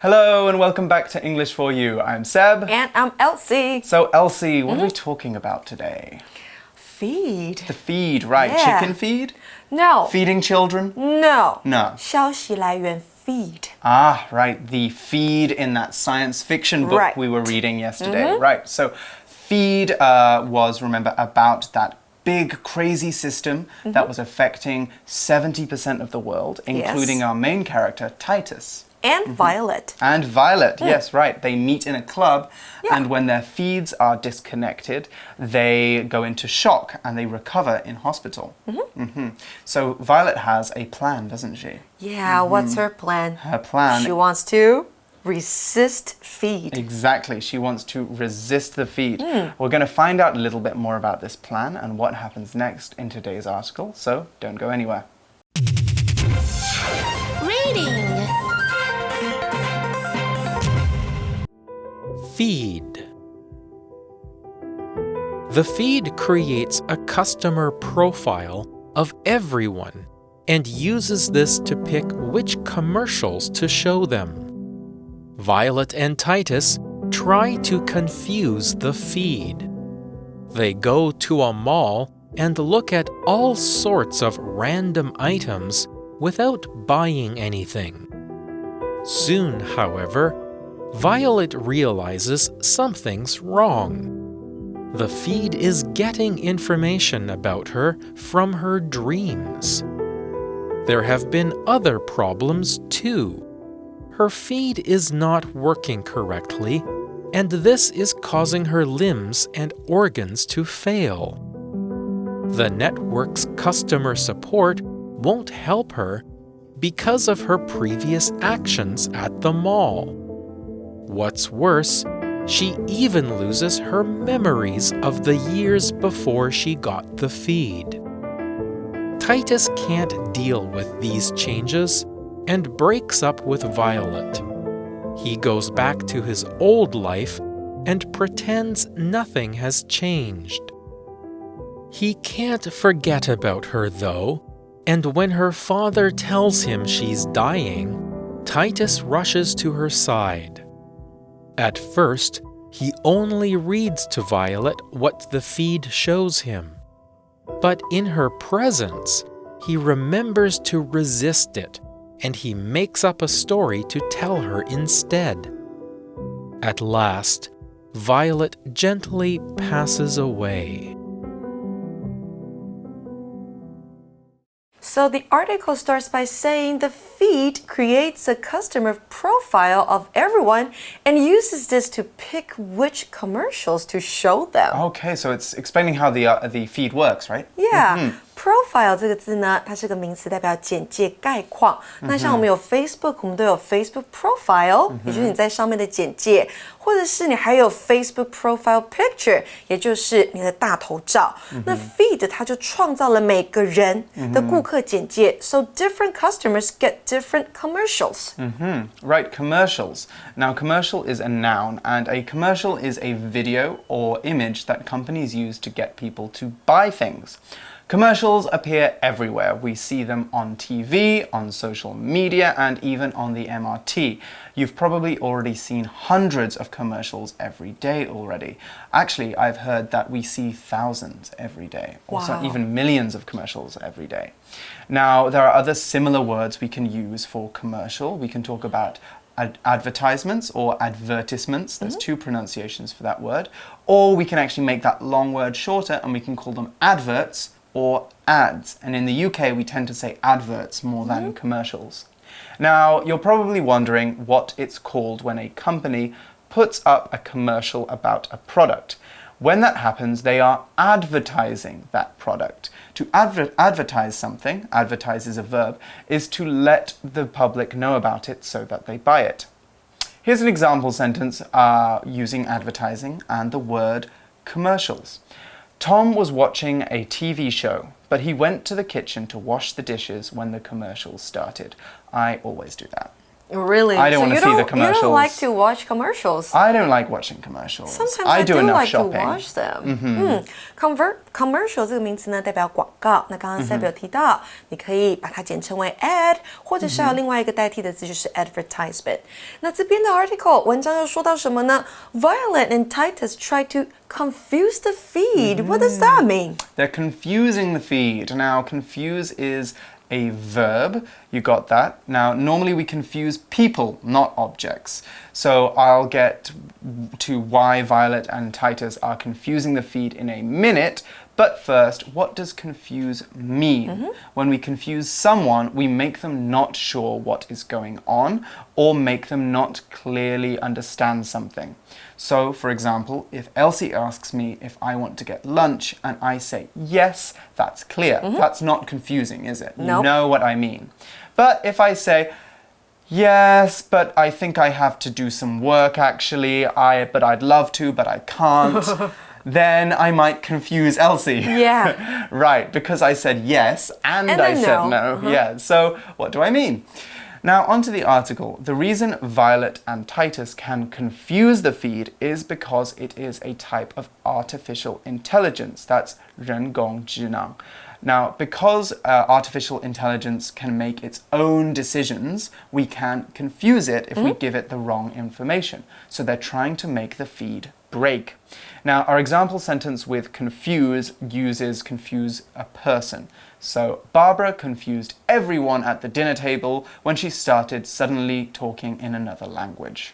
Hello and welcome back to English for You. I'm Seb. And I'm Elsie. So Elsie, what are we talking about today? Feed. The feed, right. Yeah. Chicken feed? No. Feeding children? No. No. 消息来源 feed. Ah, right. The feed in that science fiction book Right. we were reading yesterday. Right. So feed was, remember, about that big crazy system that was affecting 70% of the world, including our main character, Titus. And Violet. And Violet, yes, right. They meet in a club, and when their feeds are disconnected, they go into shock and they recover in hospital. So Violet has a plan, doesn't she? Yeah, what's her plan? Her plan... She wants to resist feed. Exactly. She wants to resist the feed. We're going to find out a little bit more about this plan and what happens next in today's article, so don't go anywhere. Reading. Feed. The feed creates a customer profile of everyone and uses this to pick which commercials to show them. Violet and Titus try to confuse the feed. They go to a mall and look at all sorts of random items without buying anything. Soon, however, Violet realizes something's wrong. The feed is getting information about her from her dreams. There have been other problems too. Her feed is not working correctly, and this is causing her limbs and organs to fail. The network's customer support won't help her because of her previous actions at the mall. What's worse, she even loses her memories of the years before she got the feed. Titus can't deal with these changes and breaks up with Violet. He goes back to his old life and pretends nothing has changed. He can't forget about her, though, and when her father tells him she's dying, Titus rushes to her side. At first, he only reads to Violet what the feed shows him. But in her presence, he remembers to resist it, and he makes up a story to tell her instead. At last, Violet gently passes away. So the article starts by saying the feed creates a customer profile of everyone and uses this to pick which commercials to show them. Okay, so it's explaining how the feed works, right? Yeah. Profile 这个字呢，它是个名词，代表简介概况。那像我们有 Facebook， 我们都有 Facebook profile， 也就是你在上面的简介，或者是你还有 Facebook profile picture， 也就是你的大头照。那 feed 它就创造了每个人的顾客简介 ，so different customers get different commercials. Right, commercials. Now, commercial is a noun, and a commercial is a video or image that companies use to get people to buy things. Commercials appear everywhere. We see them on TV, on social media, and even on the MRT. You've probably already seen hundreds of commercials every day already. Actually, I've heard that we see thousands every day, or even millions of commercials every day. Now, there are other similar words we can use for commercial. We can talk about advertisements or advertisements. There's two pronunciations for that word. Or we can actually make that long word shorter and we can call them adverts or ads. And in the UK, we tend to say adverts more than commercials. Now, you're probably wondering what it's called when a company puts up a commercial about a product. When that happens, they are advertising that product. To advertise something, advertise is a verb, is to let the public know about it so that they buy it. Here's an example sentence using advertising and the word commercials. Tom was watching a TV show, but he went to the kitchen to wash the dishes when the commercials started. I always do that. Really? I don't want to see the commercials. You don't like to watch commercials? I don't like watching commercials. Sometimes I do enough like shopping. to watch them. Commercial 这个名词呢代表广告。那刚刚 Seb 有提到，你可以把它简称为 ad， 或者是有另外一个代替的字就是 advertisement。那这边的 article 文章又说到什么呢？ Violet and Titus try to confuse the feed. What does that mean? They're confusing the feed. Now, confuse is a verb. You got that? Now, normally we confuse people, not objects. So I'll get to why Violet and Titus are confusing the feed in a minute. But first, what does confuse mean? When we confuse someone, we make them not sure what is going on or make them not clearly understand something. So, for example, if Elsie asks me if I want to get lunch and I say yes, that's clear. That's not confusing, is it? Nope. You know what I mean. But if I say, yes, but I think I have to do some work actually, but I'd love to, but I can't. Then I might confuse Elsie. Yeah. Right, because I said yes and I said no. Yeah, so what do I mean? Now, onto the article. The reason Violet and Titus can confuse the feed is because it is a type of artificial intelligence. That's 人工智能. Now, because artificial intelligence can make its own decisions, we can confuse it if we give it the wrong information. So they're trying to make the feed break. Now, our example sentence with confuse uses confuse a person. So, Barbara confused everyone at the dinner table when she started suddenly talking in another language.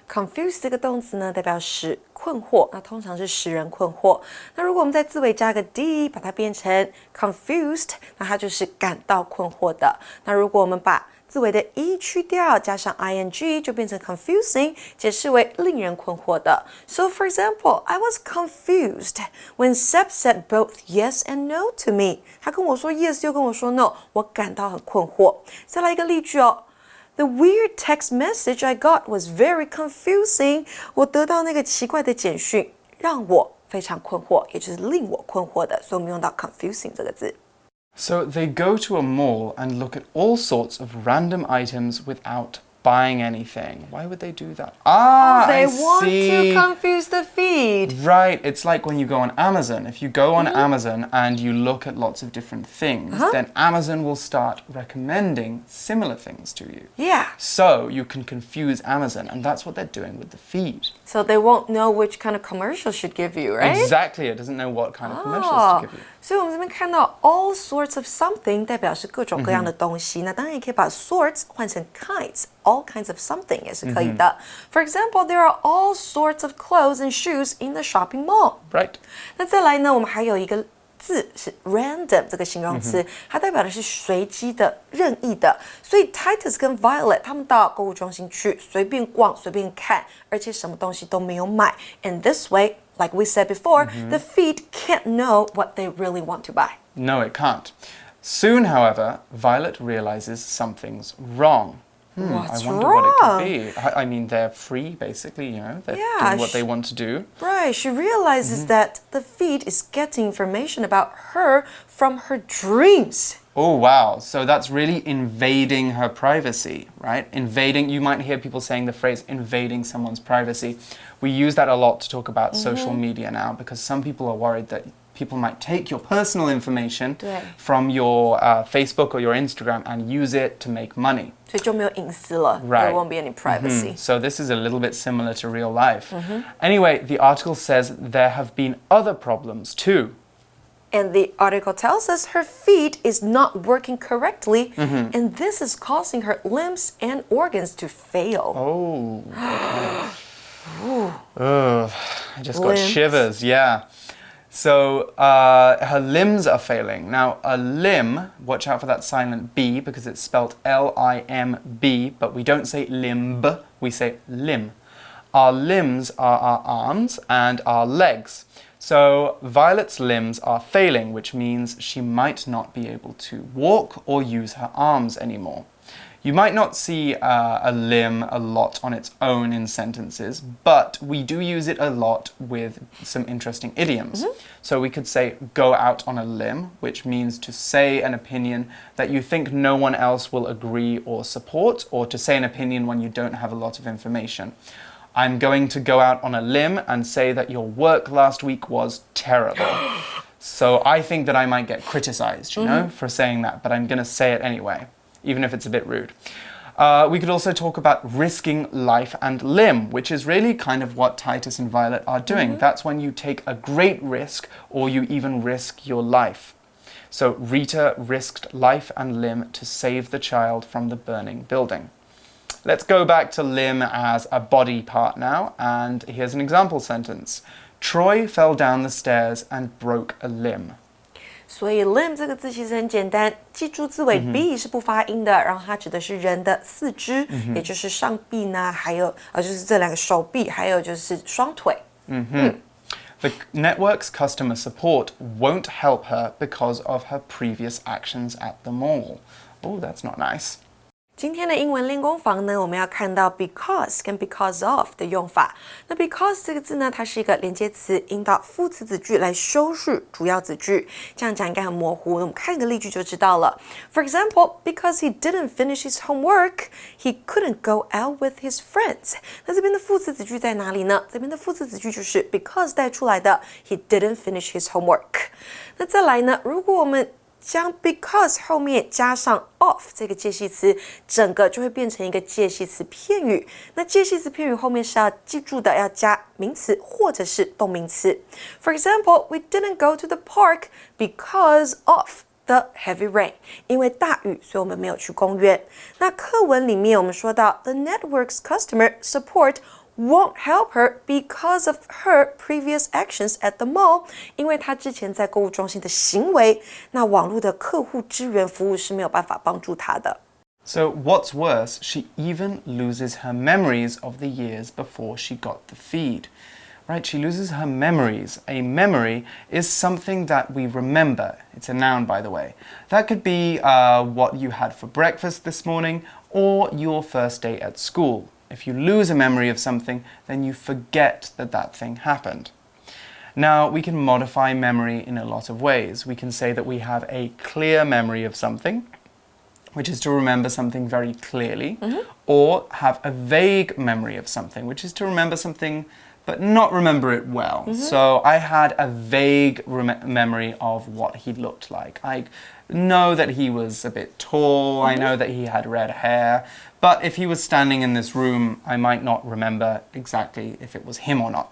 Confuse 这个动词呢，代表使困惑，那通常是使人困惑。那如果我们在字尾加个 d， 把它变成 confused， 那它就是感到困惑的。那如果我们把字尾的 e 去掉，加上 ing， 就变成 confusing， 解释为令人困惑的。So for example, I was confused when Seb said both yes and no to me. 他跟我说 yes 又跟我说 no， 我感到很困惑。再来一个例句哦。The weird text message I got was very confusing. 我得到那个奇怪的简讯，让我非常困惑，也就是令我困惑的，所以我们用到 confusing 这个字。So they go to a mall and look at all sorts of random items without buying anything. Why would they do that? They want see. to confuse the feed. Right, it's like when you go on Amazon. If you go on Amazon and you look at lots of different things, then Amazon will start recommending similar things to you. Yeah. So you can confuse Amazon, and that's what they're doing with the feed. So they won't know which kind of commercial should give you, right? Exactly, it doesn't know what kind of commercials to give you. 所以我们这边看到 all sorts of something 代表是各种各样的东西，那当然也可以把 sorts 换成 kinds。All kinds of something 也是可以的。For example, there are all sorts of clothes and shoes in the shopping mall. Right. 那再来呢，我们还有一个字是 random 这个形容词，它代表的是随机的、任意的。所以 Titus 跟 Violet 他们到购物中心去随便逛、随便看，而且什么东西都没有买。And this way, like we said before, the feed can't know what they really want to buy. No, it can't. Soon, however, Violet realizes something's wrong. What's I wonder wrong? what it could be. I mean, they're free, basically, you know. They're doing what they want to do. Right. She realizes that the feed is getting information about her from her dreams. Oh, wow. So that's really invading her privacy, right? Invading, you might hear people saying the phrase invading someone's privacy. We use that a lot to talk about social media now because some people are worried that people might take your personal information from your Facebook or your Instagram and use it to make money. 所以就没有隐私了. Right. There won't be any privacy. So this is a little bit similar to real life. Anyway, the article says there have been other problems too. And the article tells us her feed is not working correctly, and this is causing her limbs and organs to fail. Oh. Okay. I just got shivers, yeah. So her limbs are failing. Now, a limb, watch out for that silent B because it's spelled L-I-M-B, but we don't say limb, we say limb. Our limbs are our arms and our legs. So Violet's limbs are failing, which means she might not be able to walk or use her arms anymore. You might not see a limb a lot on its own in sentences, but we do use it a lot with some interesting idioms. So we could say go out on a limb, which means to say an opinion that you think no one else will agree or support, or to say an opinion when you don't have a lot of information. I'm going to go out on a limb and say that your work last week was terrible. So I think that I might get criticized, you know, for saying that, but I'm going to say it anyway, even if it's a bit rude. We could also talk about risking life and limb, which is really kind of what Titus and Violet are doing. That's when you take a great risk or you even risk your life. So Rita risked life and limb to save the child from the burning building. Let's go back to limb as a body part now, and here's an example sentence. Troy fell down the stairs and broke a limb. 所以 limb 这个字其实很简单，记住字尾 b 是不发音的，然后它指的是人的四肢，也就是上臂呢，还有就是这两个手臂，还有就是双腿。The network's customer support won't help her because of her previous actions at the mall. Oh, that's not nice. 今天的英文练功房呢，我们要看到 because 跟 because of 的用法。那 because 这个字呢，它是一个连接词，引导副词子句来修饰主要子句。这样讲应该很模糊，我们看一个例句就知道了。For example, because he didn't finish his homework, he couldn't go out with his friends. 那这边的副词子句在哪里呢？这边的副词子句就是 because 带出来的 he didn't finish his homework。那再来呢，如果我们将 because 后面加上 of 这个介系词，整个就会变成一个介系词片语。那介系词片语后面是要记住的，要加名词或者是动名词。For example, we didn't go to the park because of the heavy rain. 因为大雨，所以我们没有去公园。那课文里面我们说到 the network's customer support won't help her because of her previous actions at the mall. 因为她之前在购物中心的行为，那网络的客户支援服务是没有办法帮助她的。So what's worse, she even loses her memories of the years before she got the feed. Right, she loses her memories. A memory is something that we remember. It's a noun, by the way. That could be what you had for breakfast this morning or your first day at school. If you lose a memory of something, then you forget that that thing happened. Now, we can modify memory in a lot of ways. We can say that we have a clear memory of something, which is to remember something very clearly, or have a vague memory of something, which is to remember something but not remember it well. So I had a vague memory of what he looked like. I know that he was a bit tall, I know that he had red hair, but if he was standing in this room, I might not remember exactly if it was him or not.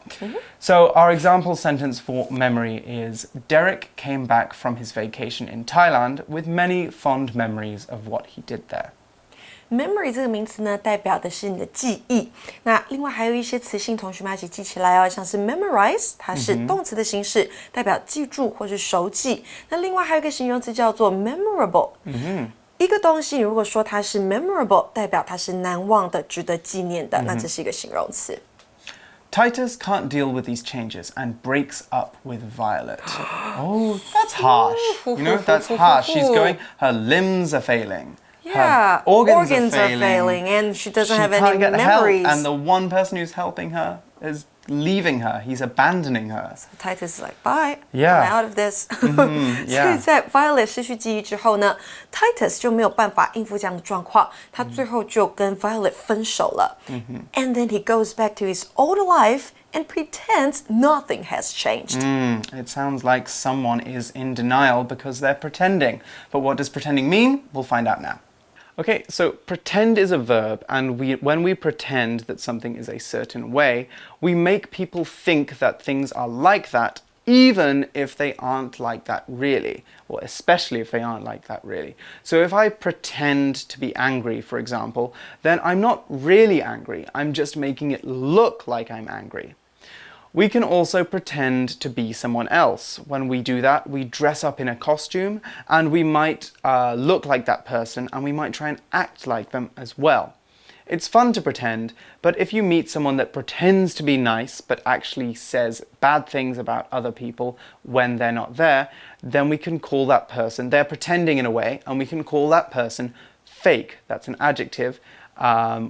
So our example sentence for memory is, Derek came back from his vacation in Thailand with many fond memories of what he did there. Memory 这个名词呢，代表的是你的记忆。那另外还有一些词性，同学们要一起记起来哦，像是 memorize， 它是动词的形式，代表记住或是熟记。那另外还有一个形容词叫做 memorable。一个东西，如果说它是 memorable， 代表它是难忘的、值得纪念的，那这是一个形容词。Titus can't deal with these changes and breaks up with Violet. Oh, that's harsh. You know, that's harsh. She's going, her limbs are failing. Yeah, her organs are failing, and she doesn't have any get memories. Help, and the one person who's helping her is leaving her. He's abandoning her. So Titus is like, bye, Yeah. I'm out of this. Yeah. 所以在 Violet 失去记忆之后呢 ，Titus 就没有办法应付这样的状况，他最后就跟 Violet 分手了。And then he goes back to his old life and pretends nothing has changed. It sounds like someone is in denial because they're pretending. But what does pretending mean? We'll find out now. Okay, so pretend is a verb, and when we pretend that something is a certain way, we make people think that things are like that, even if they aren't like that really, or especially if they aren't like that really. So if I pretend to be angry, for example, then I'm not really angry, I'm just making it look like I'm angry. We can also pretend to be someone else. When we do that, we dress up in a costume and we might look like that person and we might try and act like them as well. It's fun to pretend, but if you meet someone that pretends to be nice but actually says bad things about other people when they're not there, then we can call that person, they're pretending in a way, and we can call that person fake. That's an adjective,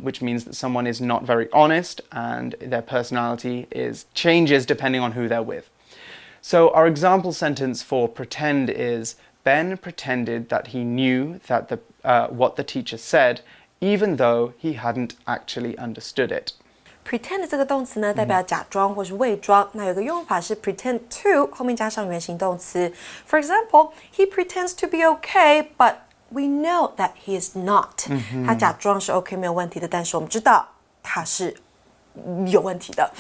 which means that someone is not very honest and their personality changes depending on who they're with. So our example sentence for pretend is, Ben pretended that he knew that what the teacher said, even though he hadn't actually understood it. Pretend 这个动词呢，代表假装或是伪装。那有个用法是 pretend to 后面加上原形动词。For example, he pretends to be okay, but we know that he is not. 他假装是 OK 没有问题的，但是我们知道他是有问题的。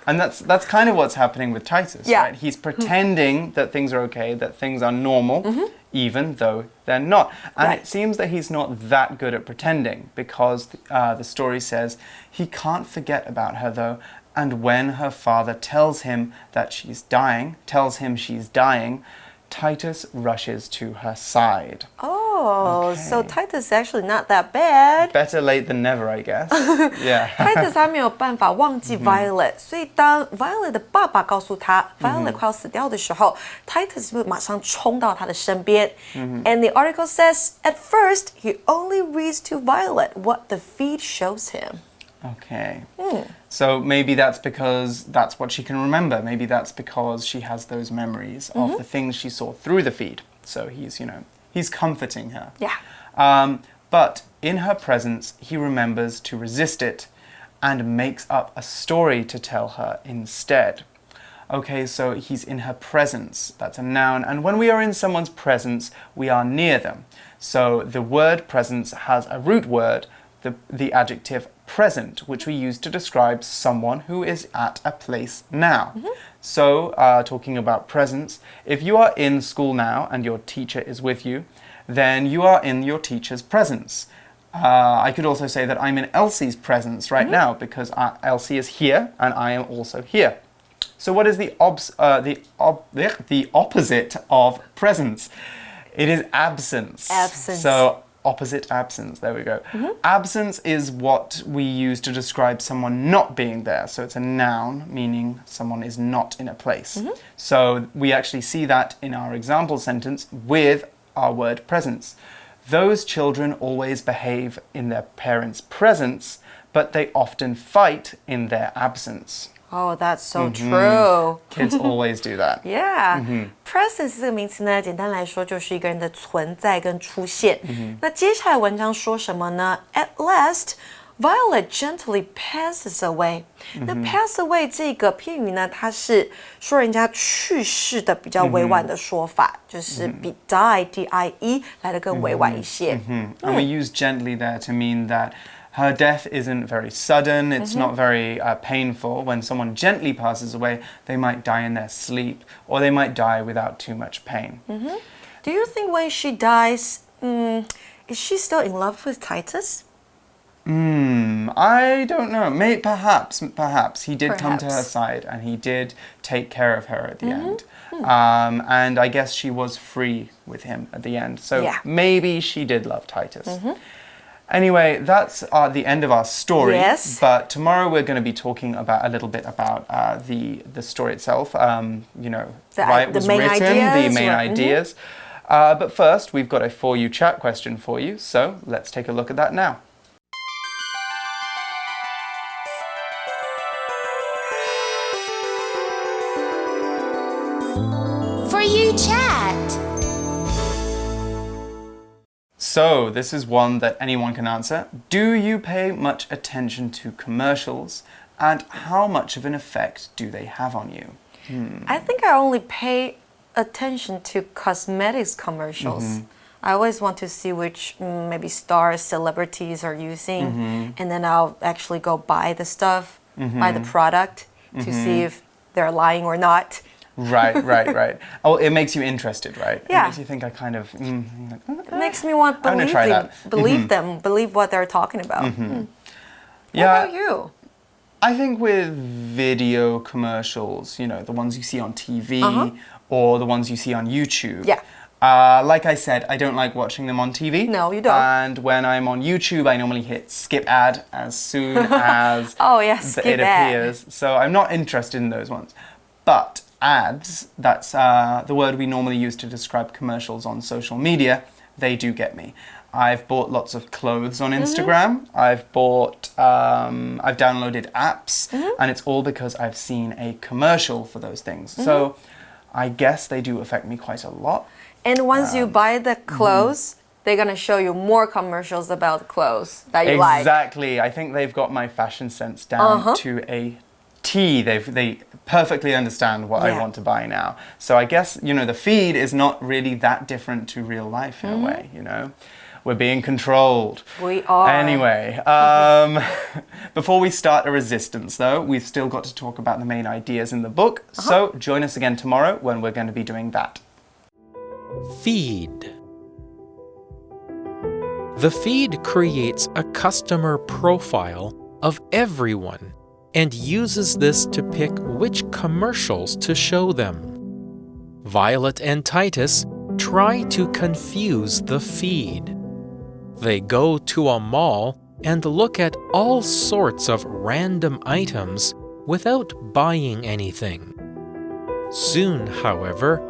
And that's kind of what's happening with Titus, Yeah. right? He's pretending that things are okay, that things are normal, even though they're not. And Right. it seems that he's not that good at pretending because the story says he can't forget about her though, and when her father tells him she's dying, Titus rushes to her side. Oh, so Titus is actually not that bad. Better late than never, I guess. Yeah. Titus 他没有办法忘记 Violet，所以当 Violet 的爸爸告诉他 Violet 快要死掉的时候，Titus 就马上冲到他的身边。And the article says, at first, he only reads to Violet what the feed shows him. Okay. So maybe that's because that's what she can remember. Maybe that's because she has those memories of the things she saw through the feed. So he's comforting her. Yeah. But in her presence, he remembers to resist it and makes up a story to tell her instead. Okay, so he's in her presence. That's a noun. And when we are in someone's presence, we are near them. So the word presence has a root word, the adjective present, which we use to describe someone who is at a place now. So, talking about presence, if you are in school now and your teacher is with you, then you are in your teacher's presence. I could also say that I'm in Elsie's presence right now because Elsie is here and I am also here. So what is the opposite of presence? It is absence. Absence. So opposite absence, there we go. Absence is what we use to describe someone not being there. So it's a noun, meaning someone is not in a place. So we actually see that in our example sentence with our word presence. Those children always behave in their parents' presence, but they often fight in their absence. Oh, that's so true. Kids always do that. Yeah. Presence 这个名词呢，简单来说就是一个人的存在跟出现。那接下来文章说什么呢 ？At last, Violet gently passes away. 那 pass away 这个片语呢，它是说人家去世的比较委婉的说法，就是比 die D-I-E 来的更委婉一些。And we use gently there to mean that her death isn't very sudden, it's not very painful. When someone gently passes away, they might die in their sleep, or they might die without too much pain. Do you think when she dies, is she still in love with Titus? I don't know. Perhaps. He did come to her Perhaps. side and he did take care of her at the end. And I guess she was free with him at the end. So Yeah. maybe she did love Titus. Anyway, that's the end of our story. Yes. But tomorrow we're going to be talking a little bit about the story itself. Why it was main written, the ideas, main right? ideas. But first, we've got a For You chat question for you. So let's take a look at that now. For You chat. So, this is one that anyone can answer. Do you pay much attention to commercials? And how much of an effect do they have on you? I think I only pay attention to cosmetics commercials. I always want to see which maybe stars, celebrities are using, and then I'll actually go buy the stuff, buy the product to see if they're lying or not. Right. Oh, it makes you interested, right? Yeah. It makes you think I kind of... It makes me want to I'm gonna try that. believe them, believe what they're talking about. What Yeah. about you? I think with video commercials, the ones you see on TV or the ones you see on YouTube. Yeah. Like I said, I don't like watching them on TV. No, you don't. And when I'm on YouTube, I normally hit skip ad as soon as Oh, yeah, skip it ad. appears. So I'm not interested in those ones. But ads, that's the word we normally use to describe commercials on social media, they do get me. I've bought lots of clothes on Instagram. I've downloaded apps, and it's all because I've seen a commercial for those things. So I guess they do affect me quite a lot. And once you buy the clothes, they're going to show you more commercials about clothes that you like. Exactly. I think they've got my fashion sense down to a T. They perfectly understand what I want to buy now. So I guess, the feed is not really that different to real life in a way, We're being controlled. We are. Anyway, before we start a resistance, though, we've still got to talk about the main ideas in the book. So join us again tomorrow when we're going to be doing that. Feed. The feed creates a customer profile of everyone and uses this to pick which commercials to show them. Violet and Titus try to confuse the feed. They go to a mall and look at all sorts of random items without buying anything. Soon, however,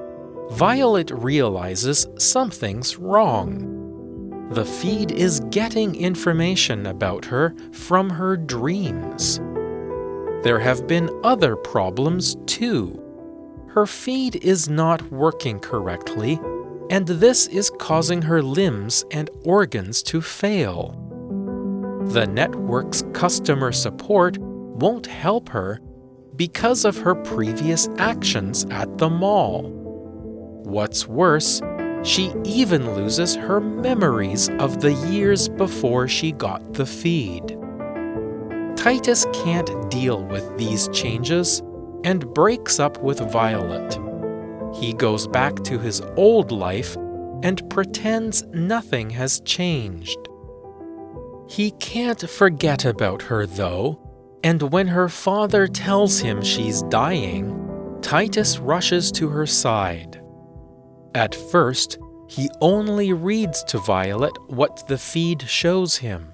Violet realizes something's wrong. The feed is getting information about her from her dreams. There have been other problems too. Her feed is not working correctly, and this is causing her limbs and organs to fail. The network's customer support won't help her because of her previous actions at the mall. What's worse, she even loses her memories of the years before she got the feed. Titus can't deal with these changes and breaks up with Violet. He goes back to his old life and pretends nothing has changed. He can't forget about her, though, and when her father tells him she's dying, Titus rushes to her side. At first, he only reads to Violet what the feed shows him.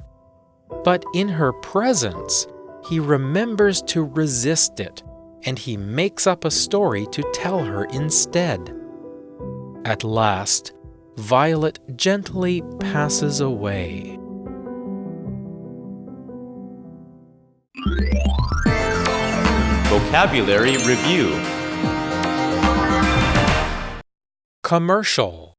But in her presence, he remembers to resist it, and he makes up a story to tell her instead. At last, Violet gently passes away. Vocabulary Review. Commercial.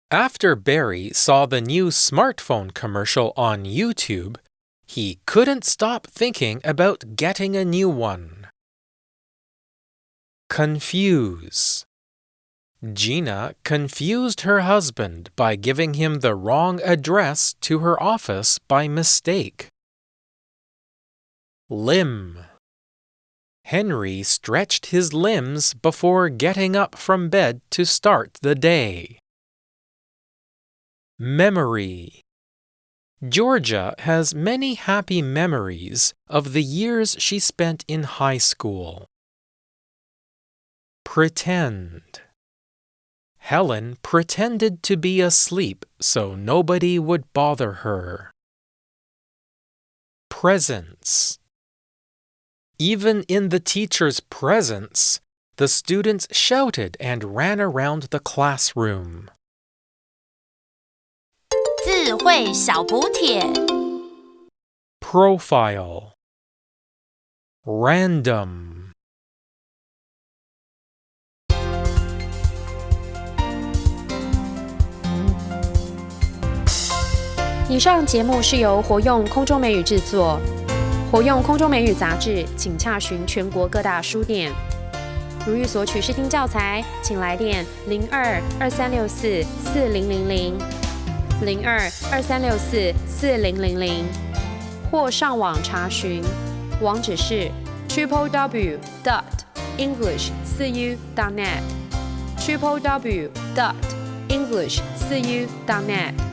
After Barry saw the new smartphone commercial on YouTube, he couldn't stop thinking about getting a new one. Confuse. Gina confused her husband by giving him the wrong address to her office by mistake. Limb. Henry stretched his limbs before getting up from bed to start the day. Memory. Georgia has many happy memories of the years she spent in high school. Pretend. Helen pretended to be asleep so nobody would bother her. Presence. Even in the teacher's presence, the students shouted and ran around the classroom. 智慧小补帖 Profile. Random. 以上节目是由活用空中美语制作。活用空中美语杂志，请洽询全国各大书店。如欲索取试听教材，请来电02-2364-4000 02-2364-4000，或上网查询，网址是 www.english4u.net www.english4u.net